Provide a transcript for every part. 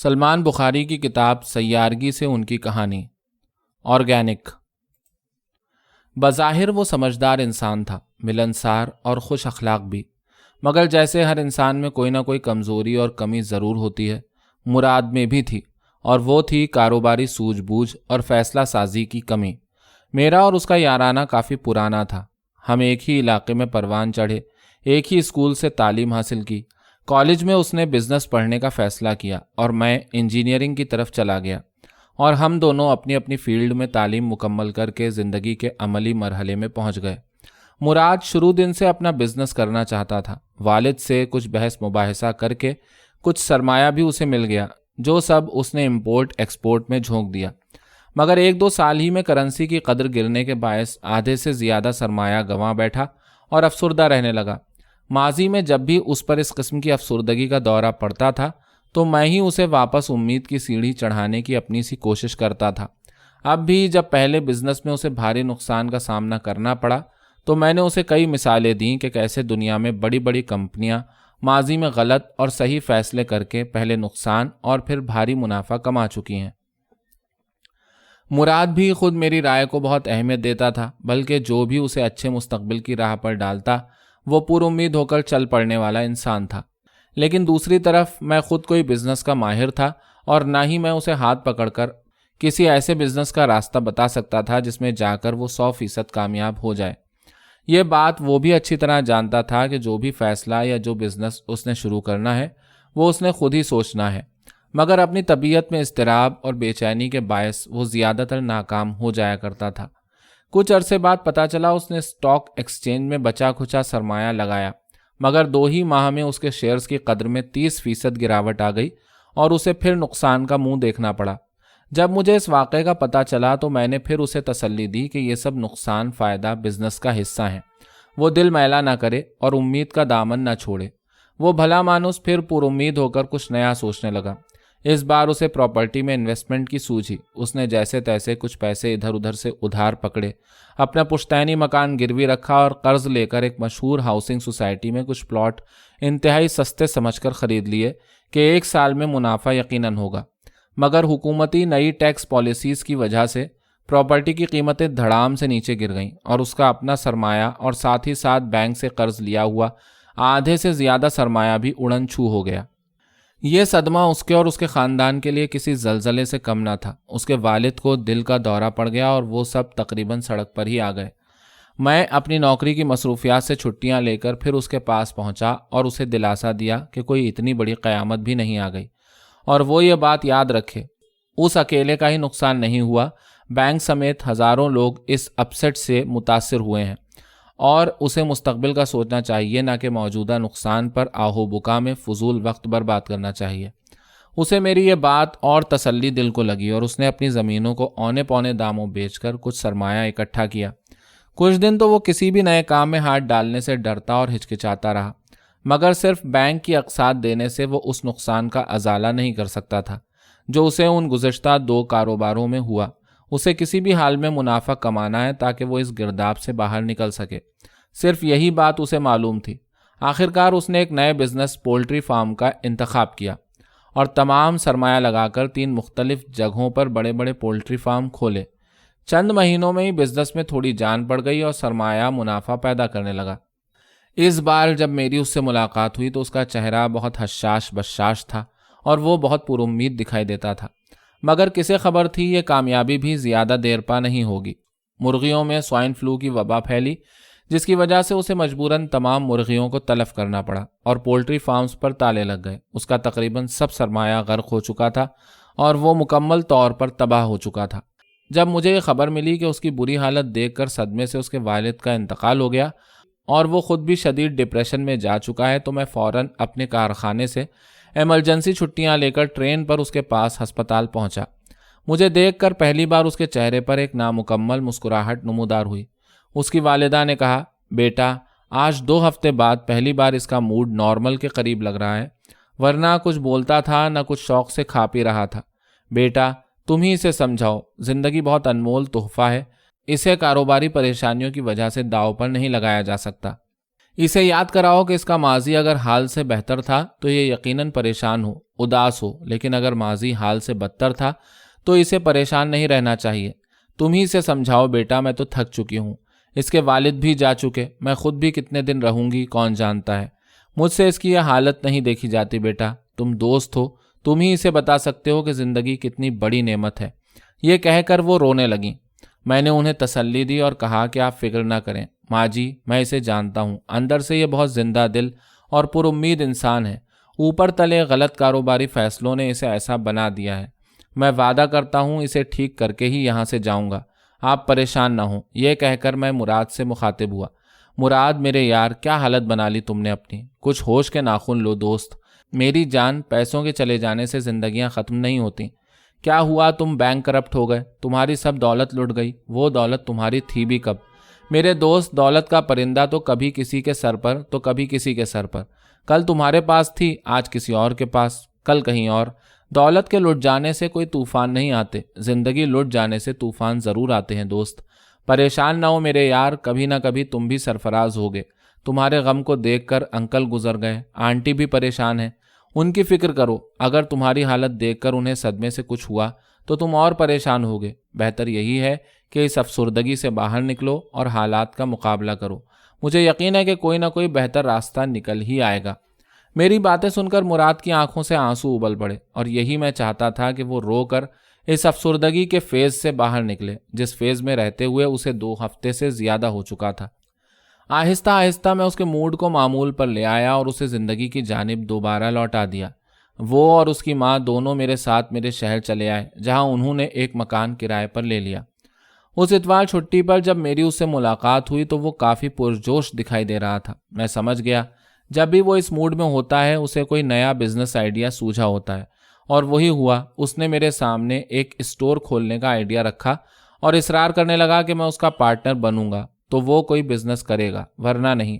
سلمان بخاری کی کتاب سیارگی سے ان کی کہانی۔ آرگینک۔ بظاہر وہ سمجھدار انسان تھا، ملنسار اور خوش اخلاق بھی، مگر جیسے ہر انسان میں کوئی نہ کوئی کمزوری اور کمی ضرور ہوتی ہے، مراد میں بھی تھی، اور وہ تھی کاروباری سوجھ بوجھ اور فیصلہ سازی کی کمی۔ میرا اور اس کا یارانہ کافی پرانا تھا۔ ہم ایک ہی علاقے میں پروان چڑھے، ایک ہی اسکول سے تعلیم حاصل کی۔ کالج میں اس نے بزنس پڑھنے کا فیصلہ کیا اور میں انجینئرنگ کی طرف چلا گیا، اور ہم دونوں اپنی اپنی فیلڈ میں تعلیم مکمل کر کے زندگی کے عملی مرحلے میں پہنچ گئے۔ مراد شروع دن سے اپنا بزنس کرنا چاہتا تھا۔ والد سے کچھ بحث مباحثہ کر کے کچھ سرمایہ بھی اسے مل گیا، جو سب اس نے امپورٹ ایکسپورٹ میں جھونک دیا، مگر 1-2 سال ہی میں کرنسی کی قدر گرنے کے باعث آدھے سے زیادہ سرمایہ گنوا بیٹھا اور افسردہ رہنے لگا۔ ماضی میں جب بھی اس پر اس قسم کی افسردگی کا دورہ پڑتا تھا تو میں ہی اسے واپس امید کی سیڑھی چڑھانے کی اپنی سی کوشش کرتا تھا۔ اب بھی جب پہلے بزنس میں اسے بھاری نقصان کا سامنا کرنا پڑا تو میں نے اسے کئی مثالیں دیں کہ کیسے دنیا میں بڑی بڑی کمپنیاں ماضی میں غلط اور صحیح فیصلے کر کے پہلے نقصان اور پھر بھاری منافع کما چکی ہیں۔ مراد بھی خود میری رائے کو بہت اہمیت دیتا تھا، بلکہ جو بھی اسے اچھے مستقبل کی راہ پر ڈالتا وہ پر امید ہو کر چل پڑنے والا انسان تھا۔ لیکن دوسری طرف میں خود کوئی بزنس کا ماہر تھا، اور نہ ہی میں اسے ہاتھ پکڑ کر کسی ایسے بزنس کا راستہ بتا سکتا تھا جس میں جا کر وہ 100% کامیاب ہو جائے۔ یہ بات وہ بھی اچھی طرح جانتا تھا کہ جو بھی فیصلہ یا جو بزنس اس نے شروع کرنا ہے وہ اس نے خود ہی سوچنا ہے، مگر اپنی طبیعت میں اضطراب اور بے چینی کے باعث وہ زیادہ تر ناکام ہو جایا کرتا تھا۔ کچھ عرصے بعد پتہ چلا اس نے سٹاک ایکسچینج میں بچا کھچا سرمایہ لگایا، مگر 2 ہی ماہ میں اس کے شیئرز کی قدر میں 30% گراوٹ آ گئی اور اسے پھر نقصان کا منہ دیکھنا پڑا۔ جب مجھے اس واقعے کا پتہ چلا تو میں نے پھر اسے تسلی دی کہ یہ سب نقصان فائدہ بزنس کا حصہ ہیں، وہ دل میلا نہ کرے اور امید کا دامن نہ چھوڑے۔ وہ بھلا مانوس پھر پر امید ہو کر کچھ نیا سوچنے لگا۔ اس بار اسے پراپرٹی میں انویسٹمنٹ کی سوجھی۔ اس نے جیسے تیسے کچھ پیسے ادھر ادھر سے ادھار پکڑے، اپنا پشتینی مکان گروی رکھا اور قرض لے کر ایک مشہور ہاؤسنگ سوسائٹی میں کچھ پلاٹ انتہائی سستے سمجھ کر خرید لیے کہ 1 سال میں منافع یقیناً ہوگا، مگر حکومتی نئی ٹیکس پالیسیز کی وجہ سے پراپرٹی کی قیمتیں دھڑام سے نیچے گر گئیں اور اس کا اپنا سرمایہ اور ساتھ ہی ساتھ بینک سے قرض لیا ہوا آدھے سے زیادہ سرمایہ بھی اڑن چھو ہو گیا۔ یہ صدمہ اس کے اور اس کے خاندان کے لیے کسی زلزلے سے کم نہ تھا۔ اس کے والد کو دل کا دورہ پڑ گیا اور وہ سب تقریباً سڑک پر ہی آ گئے۔ میں اپنی نوکری کی مصروفیات سے چھٹیاں لے کر پھر اس کے پاس پہنچا اور اسے دلاسا دیا کہ کوئی اتنی بڑی قیامت بھی نہیں آ گئی، اور وہ یہ بات یاد رکھے، اس اکیلے کا ہی نقصان نہیں ہوا، بینک سمیت ہزاروں لوگ اس اپسیٹ سے متاثر ہوئے ہیں، اور اسے مستقبل کا سوچنا چاہیے، نہ کہ موجودہ نقصان پر آہو بکا میں فضول وقت برباد کرنا چاہیے۔ اسے میری یہ بات اور تسلی دل کو لگی اور اس نے اپنی زمینوں کو اونے پونے داموں بیچ کر کچھ سرمایہ اکٹھا کیا۔ کچھ دن تو وہ کسی بھی نئے کام میں ہاتھ ڈالنے سے ڈرتا اور ہچکچاتا رہا، مگر صرف بینک کی اقساط دینے سے وہ اس نقصان کا ازالہ نہیں کر سکتا تھا جو اسے ان گزشتہ 2 کاروباروں میں ہوا۔ اسے کسی بھی حال میں منافع کمانا ہے تاکہ وہ اس گرداب سے باہر نکل سکے، صرف یہی بات اسے معلوم تھی۔ آخرکار اس نے ایک نئے بزنس پولٹری فارم کا انتخاب کیا اور تمام سرمایہ لگا کر 3 مختلف جگہوں پر بڑے بڑے پولٹری فارم کھولے۔ چند مہینوں میں ہی بزنس میں تھوڑی جان پڑ گئی اور سرمایہ منافع پیدا کرنے لگا۔ اس بار جب میری اس سے ملاقات ہوئی تو اس کا چہرہ بہت حشاش بشاش تھا اور وہ بہت پر امید دکھائی دیتا تھا، مگر کسے خبر تھی یہ کامیابی بھی زیادہ دیر پا نہیں ہوگی۔ مرغیوں میں سوائن فلو کی وبا پھیلی، جس کی وجہ سے اسے مجبوراً تمام مرغیوں کو تلف کرنا پڑا اور پولٹری فارمز پر تالے لگ گئے۔ اس کا تقریباً سب سرمایہ غرق ہو چکا تھا اور وہ مکمل طور پر تباہ ہو چکا تھا۔ جب مجھے یہ خبر ملی کہ اس کی بری حالت دیکھ کر صدمے سے اس کے والد کا انتقال ہو گیا اور وہ خود بھی شدید ڈپریشن میں جا چکا ہے، تو میں فوراً اپنے کارخانے سے ایمرجنسی چھٹیاں لے کر ٹرین پر اس کے پاس ہسپتال پہنچا۔ مجھے دیکھ کر پہلی بار اس کے چہرے پر ایک نامکمل مسکراہٹ نمودار ہوئی۔ اس کی والدہ نے کہا، بیٹا، آج 2 ہفتے بعد پہلی بار اس کا موڈ نارمل کے قریب لگ رہا ہے، ورنہ کچھ بولتا تھا نہ کچھ شوق سے کھا پی رہا تھا۔ بیٹا، تم ہی اسے سمجھاؤ، زندگی بہت انمول تحفہ ہے، اسے کاروباری پریشانیوں کی وجہ سے داؤ پر نہیں لگایا جا سکتا۔ اسے یاد کراؤ کہ اس کا ماضی اگر حال سے بہتر تھا تو یہ یقیناً پریشان ہو، اداس ہو، لیکن اگر ماضی حال سے بدتر تھا تو اسے پریشان نہیں رہنا چاہیے۔ تم ہی سے سمجھاؤ بیٹا، میں تو تھک چکی ہوں، اس کے والد بھی جا چکے، میں خود بھی کتنے دن رہوں گی کون جانتا ہے۔ مجھ سے اس کی یہ حالت نہیں دیکھی جاتی بیٹا، تم دوست ہو، تم ہی اسے بتا سکتے ہو کہ زندگی کتنی بڑی نعمت ہے۔ یہ کہہ کر وہ رونے لگیں۔ میں نے انہیں تسلی دی اور کہا کہ آپ فکر نہ کریں ماں جی، میں اسے جانتا ہوں، اندر سے یہ بہت زندہ دل اور پر امید انسان ہے، اوپر تلے غلط کاروباری فیصلوں نے اسے ایسا بنا دیا ہے۔ میں وعدہ کرتا ہوں اسے ٹھیک کر کے ہی یہاں سے جاؤں گا، آپ پریشان نہ ہوں۔ یہ کہہ کر میں مراد سے مخاطب ہوا۔ مراد میرے یار، کیا حالت بنا لی تم نے اپنی، کچھ ہوش کے ناخن لو دوست۔ میری جان، پیسوں کے چلے جانے سے زندگیاں ختم نہیں ہوتی۔ کیا ہوا، تم بینک کرپٹ ہو گئے، تمہاری سب دولت لٹ گئی، وہ دولت تمہاری تھی بھی کب؟ میرے دوست، دولت کا پرندہ تو کبھی کسی کے سر پر تو کبھی کسی کے سر پر، کل تمہارے پاس تھی، آج کسی اور کے پاس، کل کہیں اور۔ دولت کے لٹ جانے سے کوئی طوفان نہیں آتے، زندگی لٹ جانے سے طوفان ضرور آتے ہیں دوست۔ پریشان نہ ہو میرے یار، کبھی نہ کبھی تم بھی سرفراز ہوگے۔ تمہارے غم کو دیکھ کر انکل گزر گئے، آنٹی بھی پریشان ہیں، ان کی فکر کرو۔ اگر تمہاری حالت دیکھ کر انہیں صدمے سے کچھ ہوا تو تم اور پریشان ہوگے۔ بہتر یہی ہے کہ اس افسردگی سے باہر نکلو اور حالات کا مقابلہ کرو۔ مجھے یقین ہے کہ کوئی نہ کوئی بہتر راستہ نکل ہی آئے گا۔ میری باتیں سن کر مراد کی آنکھوں سے آنسو ابل پڑے، اور یہی میں چاہتا تھا کہ وہ رو کر اس افسردگی کے فیز سے باہر نکلے جس فیز میں رہتے ہوئے اسے 2 ہفتے سے زیادہ ہو چکا تھا۔ آہستہ آہستہ میں اس کے موڈ کو معمول پر لے آیا اور اسے زندگی کی جانب دوبارہ لوٹا دیا۔ وہ اور اس کی ماں دونوں میرے ساتھ میرے شہر چلے آئے، جہاں انہوں نے ایک مکان کرائے پر لے لیا۔ اس اتوار چھٹی پر جب میری اس سے ملاقات ہوئی تو وہ کافی پرجوش دکھائی دے رہا تھا۔ میں سمجھ گیا جب بھی وہ اس موڈ میں ہوتا ہے اسے کوئی نیا بزنس آئیڈیا سوجھا ہوتا ہے، اور وہی ہوا۔ اس نے میرے سامنے ایک اسٹور کھولنے کا آئیڈیا رکھا اور اصرار کرنے لگا کہ میں اس کا پارٹنر بنوں گا تو وہ کوئی بزنس کرے گا، ورنہ نہیں۔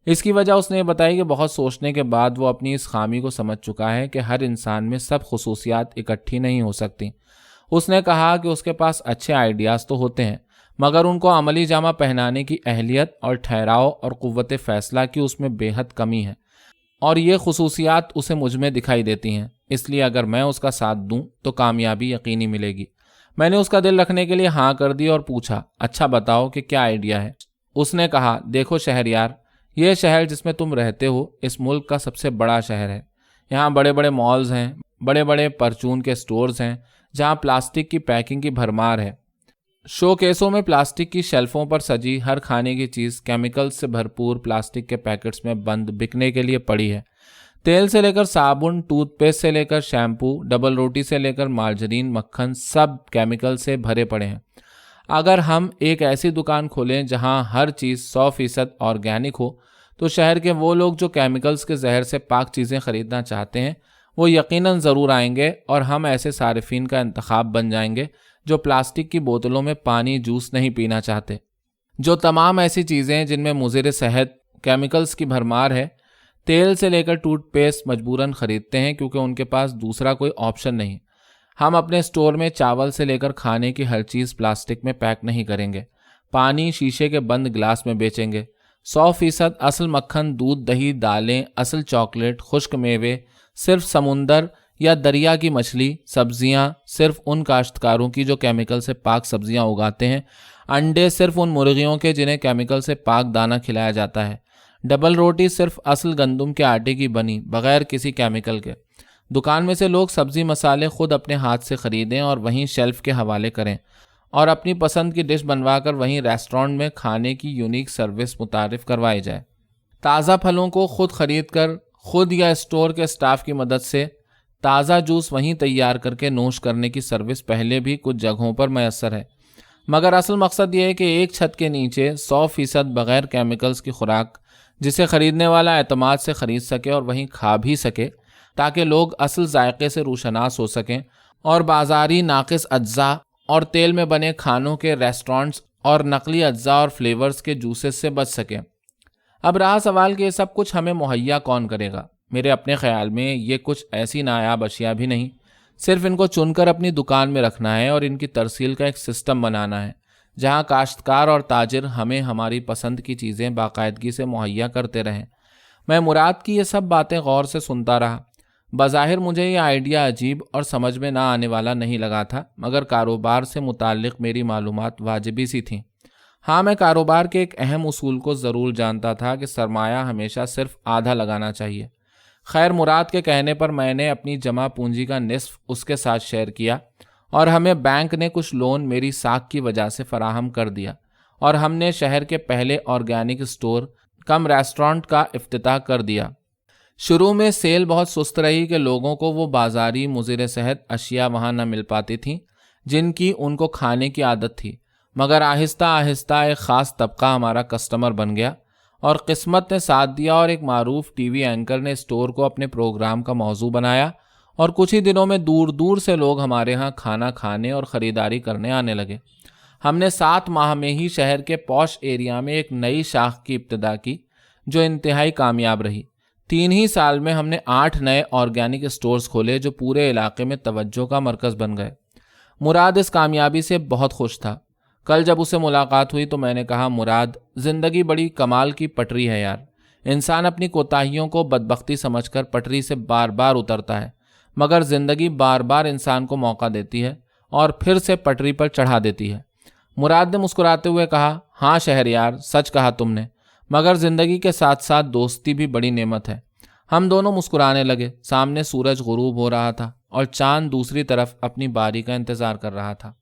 اس کی وجہ اس نے بتائی کہ بہت سوچنے کے بعد وہ اپنی اس خامی کو سمجھ چکا ہے کہ ہر انسان میں سب خصوصیات اکٹھی نہیں ہو سکتی۔ اس نے کہا کہ اس کے پاس اچھے آئیڈیاز تو ہوتے ہیں، مگر ان کو عملی جامہ پہنانے کی اہلیت اور ٹھہراؤ اور قوت فیصلہ کی اس میں بے حد کمی ہے، اور یہ خصوصیات اسے مجھ میں دکھائی دیتی ہیں۔ اس لیے اگر میں اس کا ساتھ دوں تو کامیابی یقینی ملے گی۔ میں نے اس کا دل رکھنے کے لیے ہاں کر دی اور پوچھا، اچھا بتاؤ کہ کیا آئیڈیا ہے؟ اس نے کہا، دیکھو شہریار، یہ شہر جس میں تم رہتے ہو اس ملک کا سب سے بڑا شہر ہے۔ یہاں بڑے بڑے مالز ہیں، بڑے بڑے پرچون کے سٹورز ہیں، جہاں پلاسٹک کی پیکنگ کی بھرمار ہے۔ شو کیسوں میں پلاسٹک کی شیلفوں پر سجی ہر کھانے کی چیز کیمیکلز سے بھرپور پلاسٹک کے پیکٹس میں بند بکنے کے لیے پڑی ہے۔ تیل سے لے کر صابن، ٹوتھ پیسٹ سے لے کر شیمپو، ڈبل روٹی سے لے کر مارجرین، مکھن، سب کیمیکل سے بھرے پڑے ہیں۔ اگر ہم ایک ایسی دکان کھولیں جہاں ہر چیز 100% آرگینک ہو تو شہر کے وہ لوگ جو کیمیکلز کے زہر سے پاک چیزیں خریدنا چاہتے ہیں وہ یقیناً ضرور آئیں گے، اور ہم ایسے صارفین کا انتخاب بن جائیں گے جو پلاسٹک کی بوتلوں میں پانی، جوس نہیں پینا چاہتے۔ جو تمام ایسی چیزیں جن میں مضر صحت کیمیکلز کی بھرمار ہے، تیل سے لے کر ٹوتھ پیسٹ مجبوراً خریدتے ہیں کیونکہ ان کے پاس دوسرا کوئی آپشن نہیں۔ ہم اپنے سٹور میں چاول سے لے کر کھانے کی ہر چیز پلاسٹک میں پیک نہیں کریں گے، پانی شیشے کے بند گلاس میں بیچیں گے۔ 100% اصل مکھن، دودھ، دہی، دالیں، اصل چاکلیٹ، خشک میوے صرف سمندر یا دریا کی مچھلی، سبزیاں صرف ان کاشتکاروں کی جو کیمیکل سے پاک سبزیاں اگاتے ہیں، انڈے صرف ان مرغیوں کے جنہیں کیمیکل سے پاک دانہ کھلایا جاتا ہے، ڈبل روٹی صرف اصل گندم کے آٹے کی بنی بغیر کسی کیمیکل کے۔ دکان میں سے لوگ سبزی مسالے خود اپنے ہاتھ سے خریدیں اور وہیں شیلف کے حوالے کریں، اور اپنی پسند کی ڈش بنوا کر وہیں ریسٹورنٹ میں کھانے کی یونیک سروس متعارف کروائی جائے۔ تازہ پھلوں کو خود خرید کر خود یا اسٹور کے سٹاف کی مدد سے تازہ جوس وہیں تیار کر کے نوش کرنے کی سروس پہلے بھی کچھ جگہوں پر میسر ہے، مگر اصل مقصد یہ ہے کہ ایک چھت کے نیچے 100% بغیر کیمیکلز کی خوراک جسے خریدنے والا اعتماد سے خرید سکے اور وہیں کھا بھی سکے، تاکہ لوگ اصل ذائقے سے روشناس ہو سکیں اور بازاری ناقص اجزاء اور تیل میں بنے کھانوں کے ریسٹورنٹس اور نقلی اجزاء اور فلیورز کے جوسز سے بچ سکیں۔ اب رہا سوال کہ یہ سب کچھ ہمیں مہیا کون کرے گا؟ میرے اپنے خیال میں یہ کچھ ایسی نایاب اشیاء بھی نہیں، صرف ان کو چن کر اپنی دکان میں رکھنا ہے اور ان کی ترسیل کا ایک سسٹم بنانا ہے جہاں کاشتکار اور تاجر ہمیں ہماری پسند کی چیزیں باقاعدگی سے مہیا کرتے رہیں۔ میں مراد کی یہ سب باتیں غور سے سنتا رہا۔ بظاہر مجھے یہ آئیڈیا عجیب اور سمجھ میں نہ آنے والا نہیں لگا تھا، مگر کاروبار سے متعلق میری معلومات واجبی سی تھیں۔ ہاں، میں کاروبار کے ایک اہم اصول کو ضرور جانتا تھا کہ سرمایہ ہمیشہ صرف آدھا لگانا چاہیے۔ خیر، مراد کے کہنے پر میں نے اپنی جمع پونجی کا نصف اس کے ساتھ شیئر کیا اور ہمیں بینک نے کچھ لون میری ساکھ کی وجہ سے فراہم کر دیا، اور ہم نے شہر کے پہلے آرگینک اسٹور کم ریسٹورانٹ کا افتتاح کر دیا۔ شروع میں سیل بہت سست رہی کہ لوگوں کو وہ بازاری مضر صحت اشیاء وہاں نہ مل پاتی تھیں جن کی ان کو کھانے کی عادت تھی، مگر آہستہ آہستہ ایک خاص طبقہ ہمارا کسٹمر بن گیا، اور قسمت نے ساتھ دیا اور ایک معروف ٹی وی اینکر نے اسٹور کو اپنے پروگرام کا موضوع بنایا، اور کچھ ہی دنوں میں دور دور سے لوگ ہمارے ہاں کھانا کھانے اور خریداری کرنے آنے لگے۔ ہم نے 7 ماہ میں ہی شہر کے پوش ایریا میں ایک نئی شاخ کی ابتدا کی جو انتہائی کامیاب رہی۔ 3 ہی سال میں ہم نے 8 نئے آرگینک اسٹورز کھولے جو پورے علاقے میں توجہ کا مرکز بن گئے۔ مراد اس کامیابی سے بہت خوش تھا۔ کل جب اسے ملاقات ہوئی تو میں نے کہا، مراد، زندگی بڑی کمال کی پٹری ہے یار۔ انسان اپنی کوتاہیوں کو بدبختی سمجھ کر پٹری سے بار بار اترتا ہے، مگر زندگی بار بار انسان کو موقع دیتی ہے اور پھر سے پٹری پر چڑھا دیتی ہے۔ مراد نے مسکراتے ہوئے کہا، ہاں شہریار، سچ کہا تم نے، مگر زندگی کے ساتھ ساتھ دوستی بھی بڑی نعمت ہے۔ ہم دونوں مسکرانے لگے۔ سامنے سورج غروب ہو رہا تھا اور چاند دوسری طرف اپنی باری کا انتظار کر رہا تھا۔